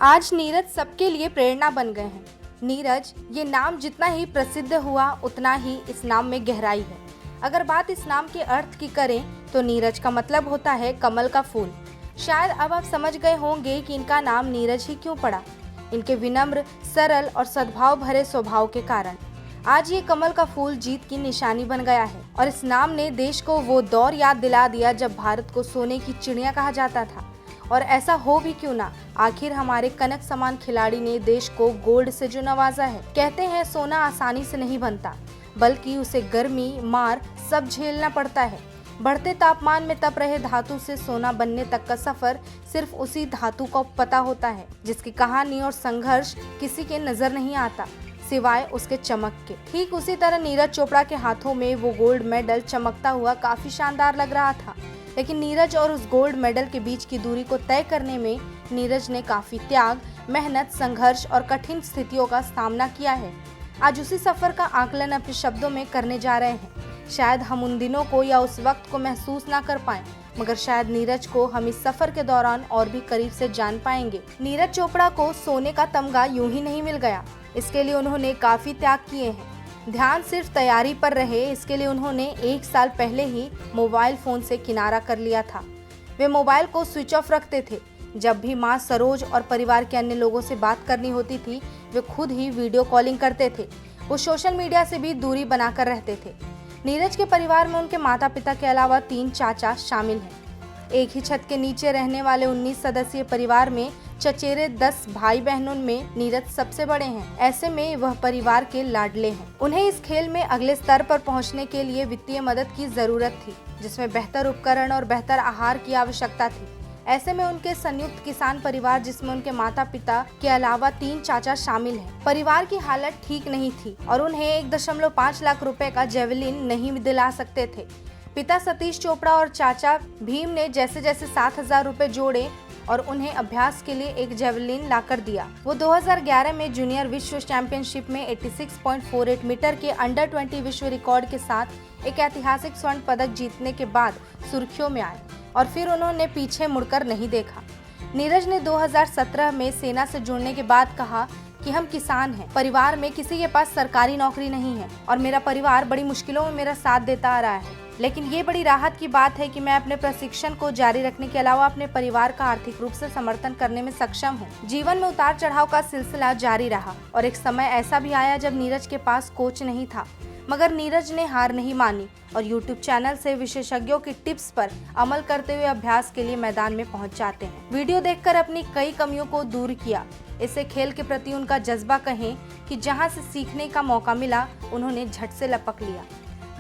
आज नीरज सबके लिए प्रेरणा बन गए हैं। नीरज ये नाम जितना ही प्रसिद्ध हुआ उतना ही इस नाम में गहराई है। अगर बात इस नाम के अर्थ की करें तो नीरज का मतलब होता है कमल का फूल। शायद अब आप समझ गए होंगे कि इनका नाम नीरज ही क्यों पड़ा। इनके विनम्र, सरल और सद्भाव भरे स्वभाव के कारण आज ये कमल का फूल जीत की निशानी बन गया है। और इस नाम ने देश को वो दौर याद दिला दिया जब भारत को सोने की चिड़िया कहा जाता था। और ऐसा हो भी क्यों ना, आखिर हमारे कनक समान खिलाड़ी ने देश को गोल्ड से जो नवाजा है। कहते हैं सोना आसानी से नहीं बनता, बल्कि उसे गर्मी, मार सब झेलना पड़ता है। बढ़ते तापमान में तप रहे धातु से सोना बनने तक का सफर सिर्फ उसी धातु को पता होता है, जिसकी कहानी और संघर्ष किसी के नजर नहीं आता सिवाय उसके चमक के। ठीक उसी तरह नीरज चोपड़ा के हाथों में वो गोल्ड मेडल चमकता हुआ काफी शानदार लग रहा था, लेकिन नीरज और उस गोल्ड मेडल के बीच की दूरी को तय करने में नीरज ने काफी त्याग, मेहनत, संघर्ष और कठिन स्थितियों का सामना किया है। आज उसी सफर का आकलन अपने शब्दों में करने जा रहे हैं। शायद हम उन दिनों को या उस वक्त को महसूस ना कर पाएं, मगर शायद नीरज को हम इस सफर के दौरान और भी करीब से जान पाएंगे। नीरज चोपड़ा को सोने का तमगा यूं ही नहीं मिल गया। इसके लिए उन्होंने काफी त्याग किए हैं। ध्यान सिर्फ तैयारी पर रहे, इसके लिए उन्होंने 1 साल पहले ही मोबाइल फोन से किनारा कर लिया था। वे मोबाइल को स्विच ऑफ रखते थे। जब भी माँ सरोज और परिवार के अन्य लोगों से बात करनी होती थी, वे खुद ही वीडियो कॉलिंग करते थे। वो सोशल मीडिया से भी दूरी बनाकर रहते थे। नीरज के परिवार में उनके माता पिता के अलावा 3 चाचा शामिल हैं। एक ही छत के नीचे रहने वाले 19 सदस्यीय परिवार में चचेरे 10 भाई बहनों में नीरज सबसे बड़े हैं। ऐसे में वह परिवार के लाडले हैं। उन्हें इस खेल में अगले स्तर पर पहुंचने के लिए वित्तीय मदद की जरूरत थी, जिसमें बेहतर उपकरण और बेहतर आहार की आवश्यकता थी। ऐसे में उनके संयुक्त किसान परिवार, जिसमें उनके माता पिता के अलावा 3 चाचा शामिल हैं, परिवार की हालत ठीक नहीं थी और उन्हें 1.5 लाख रुपए का जेवलिन नहीं दिला सकते थे। पिता सतीश चोपड़ा और चाचा भीम ने जैसे जैसे 7,000 रुपए जोड़े और उन्हें अभ्यास के लिए एक जेवलिन लाकर दिया। वो 2011 में जूनियर विश्व चैंपियनशिप में 86.48 मीटर के अंडर 20 विश्व रिकॉर्ड के साथ एक ऐतिहासिक स्वर्ण पदक जीतने के बाद सुर्खियों में आए और फिर उन्होंने पीछे मुड़कर नहीं देखा। नीरज ने 2017 में सेना से जुड़ने के बाद कहा कि हम किसान हैं, परिवार में किसी के पास सरकारी नौकरी नहीं है और मेरा परिवार बड़ी मुश्किलों में मेरा साथ देता आ रहा है। लेकिन ये बड़ी राहत की बात है कि मैं अपने प्रशिक्षण को जारी रखने के अलावा अपने परिवार का आर्थिक रूप से समर्थन करने में सक्षम हूँ। जीवन में उतार चढ़ाव का सिलसिला जारी रहा और एक समय ऐसा भी आया जब नीरज के पास कोच नहीं था, मगर नीरज ने हार नहीं मानी और YouTube चैनल से विशेषज्ञों की टिप्स पर अमल करते हुए अभ्यास के लिए मैदान में पहुंच जाते हैं। वीडियो देखकर अपनी कई कमियों को दूर किया। इसे खेल के प्रति उनका जज्बा कहें कि जहां से सीखने का मौका मिला, उन्होंने झट से लपक लिया।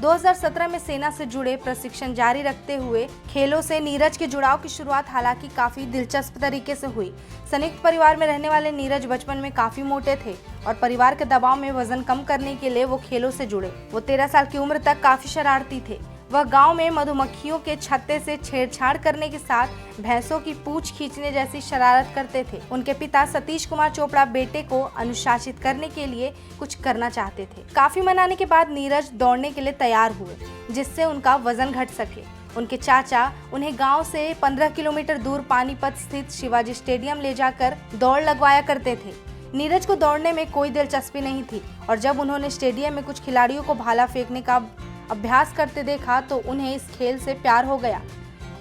2017 में सेना से जुड़े प्रशिक्षण जारी रखते हुए खेलों से नीरज के जुड़ाव की शुरुआत हालांकि काफी दिलचस्प तरीके से हुई। संयुक्त परिवार में रहने वाले नीरज बचपन में काफी मोटे थे और परिवार के दबाव में वजन कम करने के लिए वो खेलों से जुड़े। वो 13 साल की उम्र तक काफी शरारती थे। वह गांव में मधुमक्खियों के छत्ते से छेड़छाड़ करने के साथ भैंसों की पूंछ खींचने जैसी शरारत करते थे। उनके पिता सतीश कुमार चोपड़ा बेटे को अनुशासित करने के लिए कुछ करना चाहते थे। काफी मनाने के बाद नीरज दौड़ने के लिए तैयार हुए, जिससे उनका वजन घट सके। उनके चाचा उन्हें गांव से 15 किलोमीटर दूर पानीपत स्थित शिवाजी स्टेडियम ले जाकर दौड़ लगवाया करते थे। नीरज को दौड़ने में कोई दिलचस्पी नहीं थी और जब उन्होंने स्टेडियम में कुछ खिलाड़ियों को भाला फेंकने का अभ्यास करते देखा तो उन्हें इस खेल से प्यार हो गया।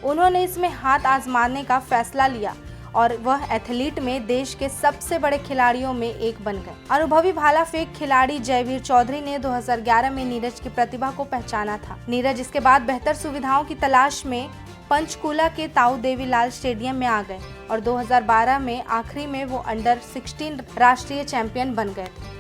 उन्होंने इसमें हाथ आजमाने का फैसला लिया और वह एथलीट में देश के सबसे बड़े खिलाड़ियों में एक बन गए। अनुभवी भाला फेंक खिलाड़ी जयवीर चौधरी ने 2011 में नीरज की प्रतिभा को पहचाना था। नीरज इसके बाद बेहतर सुविधाओं की तलाश में पंचकूला के ताऊ देवीलाल स्टेडियम में आ गए और 2012 में आखिरी में वो अंडर 16 राष्ट्रीय चैंपियन बन गए थे।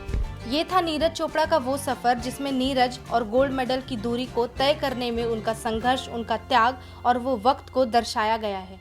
ये था नीरज चोपड़ा का वो सफर जिसमें नीरज और गोल्ड मेडल की दूरी को तय करने में उनका संघर्ष, उनका त्याग और वो वक्त को दर्शाया गया है।